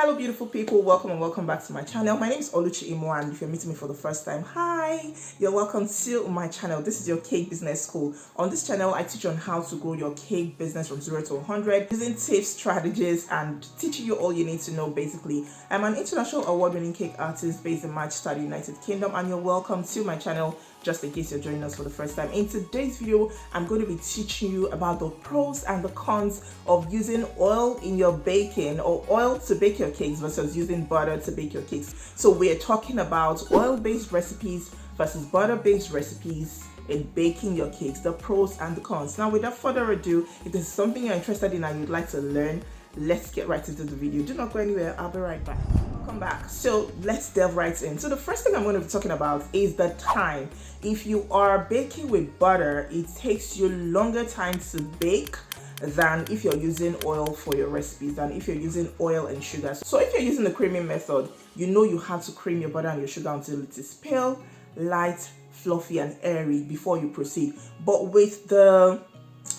Hello beautiful people, welcome and welcome back to my channel. My name is Oluchi Imo, and if you're meeting me for the first time, hi, you're welcome to my channel. This is your cake business school. On this channel I teach on how to grow your cake business from 0 to 100 using tips, strategies, and teaching you all you need to know. Basically, I'm an international award-winning cake artist based in Manchester, United Kingdom, and you're welcome to my channel. Just in case you're joining us for the first time, in today's video I'm going to be teaching you about the pros and the cons of using oil in your baking, or oil to bake your cakes versus using butter to bake your cakes. So we're talking about oil-based recipes versus butter-based recipes in baking your cakes, the pros and the cons. Now without further ado, if this is something you're interested in and you'd like to learn, let's get right into the video. Do not go anywhere, I'll be right back. Come back. So let's delve right in. So the first thing I'm going to be talking about is the time. If you are baking with butter, it takes you longer time to bake than if you're using oil for your recipes, than if you're using oil and sugar. So if you're using the creaming method, you know you have to cream your butter and your sugar until it is pale, light, fluffy, and airy before you proceed. But with the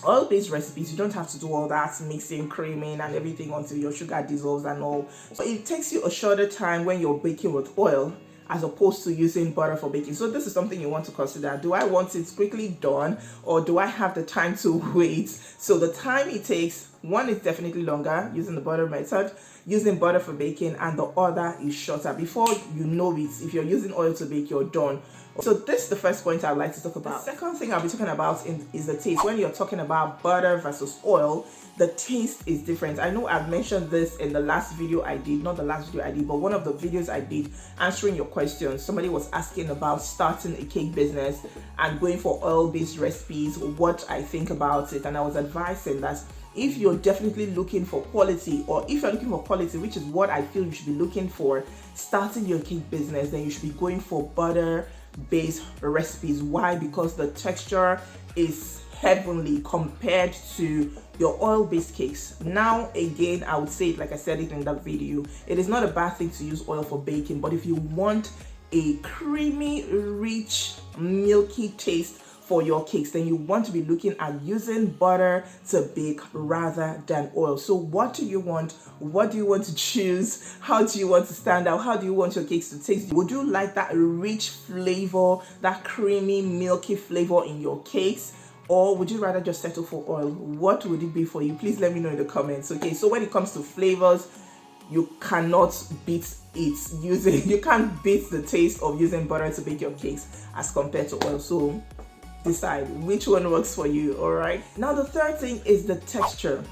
oil-based recipes, you don't have to do all that mixing, creaming, and everything until your sugar dissolves and all. So it takes you a shorter time when you're baking with oil as opposed to using butter for baking. So this is something you want to consider. Do I want it quickly done, or do I have the time to wait? So the time it takes, one is definitely longer using the butter method, using butter for baking, and the other is shorter. Before you know it, if you're using oil to bake, you're done. So this is the first point I'd like to talk about. The second thing I'll be talking about is the taste. When you're talking about butter versus oil, the taste is different. I know I've mentioned this in the last video I did, not the last video I did, but one of the videos I did answering your questions. Somebody was asking about starting a cake business and going for oil-based recipes, what I think about it, and I was advising that if you're definitely looking for quality, or if you're looking for quality, which is what I feel you should be looking for, starting your cake business, then you should be going for butter-based recipes. Why? Because the texture is heavenly compared to your oil-based cakes. Now again, I would say it like I said it in that video, it is not a bad thing to use oil for baking, but if you want a creamy, rich, milky taste for your cakes, then you want to be looking at using butter to bake rather than oil. So what do you want? What do you want to choose? How do you want to stand out? How do you want your cakes to taste? Would you like that rich flavor, that creamy, milky flavor in your cakes? Or would you rather just settle for oil? What would it be for you? Please let me know in the comments. Okay, so when it comes to flavors, you cannot beat it you can't beat the taste of using butter to bake your cakes as compared to oil. So decide which one works for you. All right, now the third thing is the texture.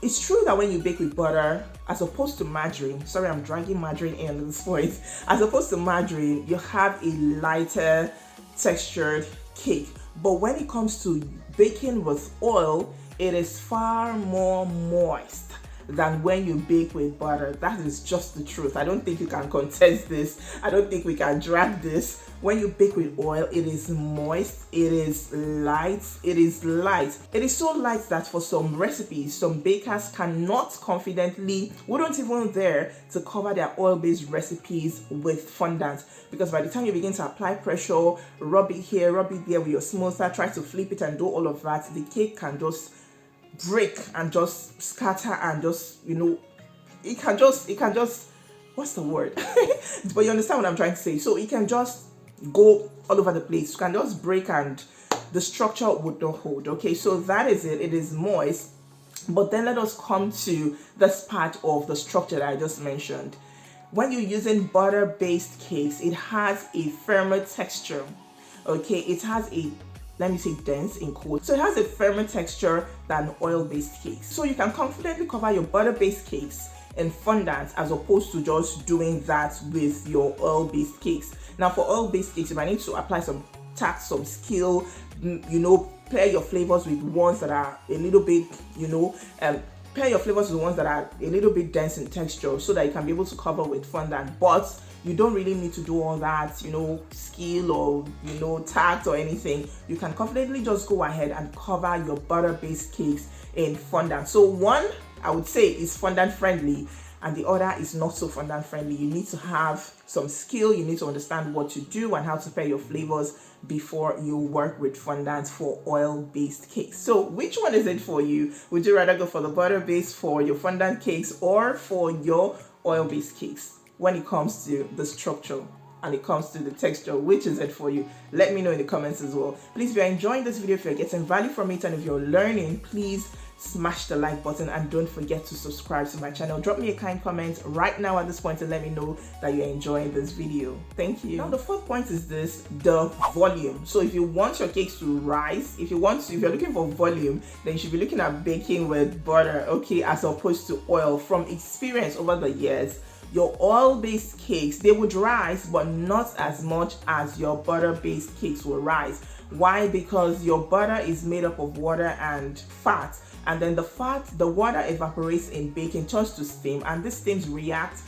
It's true that when you bake with butter, as opposed to margarine, sorry, I'm dragging margarine in at this point, as opposed to margarine, you have a lighter textured cake. But when it comes to baking with oil, it is far more moist than when you bake with butter. That is just the truth. I don't think you can contest this. I don't think we can drag this. When you bake with oil, it is moist, it is light, it is light. It is so light that for some recipes, some bakers cannot confidently, wouldn't even dare to cover their oil-based recipes with fondant, because by the time you begin to apply pressure, rub it here, rub it there with your smoother, try to flip it and do all of that, the cake can just break and just scatter and just, it can just what's the word? But you understand what I'm trying to say. So it can just go all over the place. You can just break and the structure would not hold. Okay, so that is it. It is moist. But then let us come to this part of the structure that I just mentioned. When you're using butter-based cakes, it has a firmer texture. Okay, it has a, let me say dense in quotes. So it has a firmer texture than oil-based cakes. So you can confidently cover your butter-based cakes in fondant as opposed to just doing that with your oil-based cakes. Now for oil-based cakes, you might need to apply some tact, some skill, pair your flavors with ones that are a little bit, pair your flavors with ones that are a little bit dense in texture so that you can be able to cover with fondant. But you don't really need to do all that, skill or, tact or anything. You can confidently just go ahead and cover your butter-based cakes in fondant. So one, I would say, is fondant friendly, and the other is not so fondant friendly. You need to have some skill. You need to understand what to do and how to pair your flavors before you work with fondant for oil-based cakes. So which one is it for you? Would you rather go for the butter-based for your fondant cakes or for your oil-based cakes when it comes to the structure and it comes to the texture? Which is it for you? Let me know in the comments as well. Please, if you're enjoying this video, if you're getting value from it, and if you're learning, please smash the like button and don't forget to subscribe to my channel. Drop me a kind comment right now at this point and let me know that you're enjoying this video. Thank you. Now the fourth point is this, the volume. So if you want your cakes to rise, if you're looking for volume, then you should be looking at baking with butter, okay, as opposed to oil. From experience over the years, your oil-based cakes, they would rise, but not as much as your butter-based cakes will rise. Why? Because your butter is made up of water and fat, and then the water evaporates in baking, turns to steam, and this steam reacts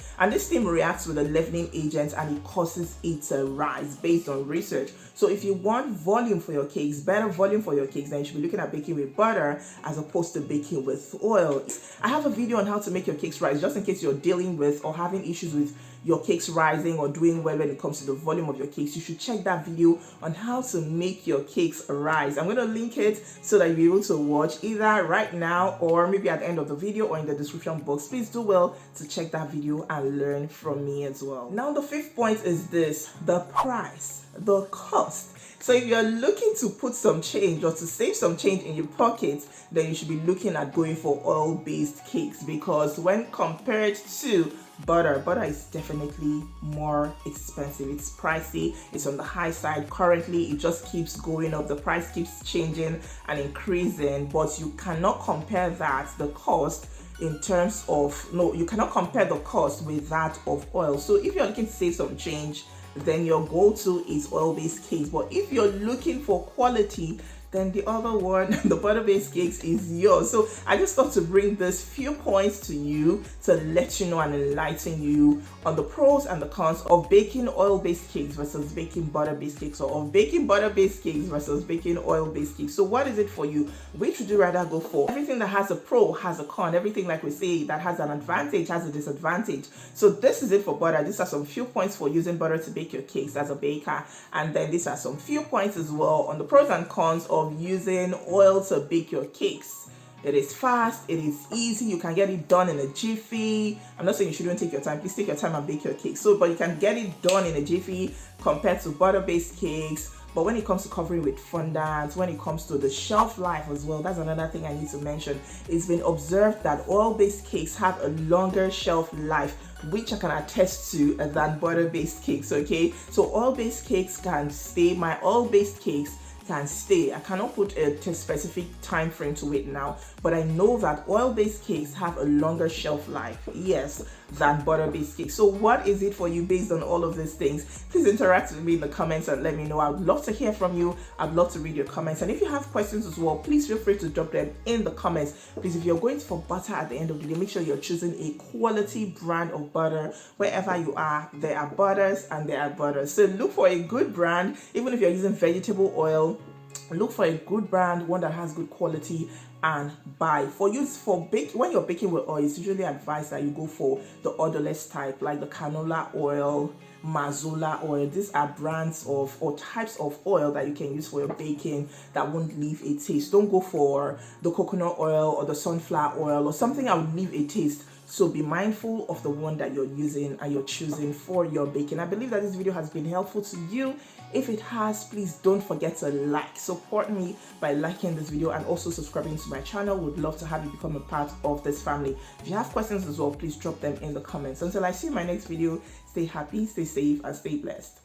with a leavening agent, and it causes it to rise based on research. So if you want volume for your cakes, better volume for your cakes, then you should be looking at baking with butter as opposed to baking with oil. I have a video on how to make your cakes rise, just in case you're dealing with or having issues with your cakes rising or doing well when it comes to the volume of your cakes. You should check that video on how to make your cakes rise. I'm going to link it so that you'll be able to watch either right now or maybe at the end of the video or in the description box. Please do well to check that video and learn from me as well. Now the fifth point is this, the price, the cost. So if you're looking to put some change or to save some change in your pocket, then you should be looking at going for oil-based cakes, because when compared to butter is definitely more expensive. It's pricey, it's on the high side currently. It just keeps going up, the price keeps changing and increasing, but you cannot compare the cost with that of oil. So if you're looking to save some change, then your go-to is oil-based cakes. But if you're looking for quality, then the other one, the butter-based cakes, is yours. So I just thought to bring this few points to you to let you know and enlighten you on the pros and the cons of baking oil-based cakes versus baking butter-based cakes, or of baking butter-based cakes versus baking oil-based cakes. So what is it for you? Which would you rather go for? Everything that has a pro has a con. Everything, like we say, that has an advantage has a disadvantage. So this is it for butter. These are some few points for using butter to bake your cakes as a baker, and then these are some few points as well on the pros and cons of using oil to bake your cakes. It is fast, it is easy, you can get it done in a jiffy. I'm not saying you shouldn't take your time, please take your time and bake your cake. But you can get it done in a jiffy compared to butter-based cakes. But when it comes to covering with fondant, when it comes to the shelf life as well, that's another thing I need to mention. It's been observed that oil-based cakes have a longer shelf life, which I can attest to, than butter-based cakes, okay? So oil-based cakes can stay, my oil-based cakes can stay. I cannot put a specific time frame to it now, but I know that oil-based cakes have a longer shelf life, yes, than butter-based cakes. So what is it for you based on all of these things? Please interact with me in the comments and let me know. I would love to hear from you. I'd love to read your comments, and if you have questions as well, please feel free to drop them in the comments. Please, if you're going for butter at the end of the day, make sure you're choosing a quality brand of butter. Wherever you are, there are butters and there are butters. So look for a good brand. Even if you're using vegetable oil, look for a good brand, one that has good quality, and buy. When you're baking with oil, it's usually advised that you go for the odorless type, like the canola oil, mazola oil. These are brands of or types of oil that you can use for your baking that won't leave a taste. Don't go for the coconut oil or the sunflower oil or something that would leave a taste. So be mindful of the one that you're using and you're choosing for your baking. I believe that this video has been helpful to you. If it has, please don't forget to like. Support me by liking this video and also subscribing to my channel. Would love to have you become a part of this family. If you have questions as well, please drop them in the comments. Until I see my next video, stay happy, stay safe, and stay blessed.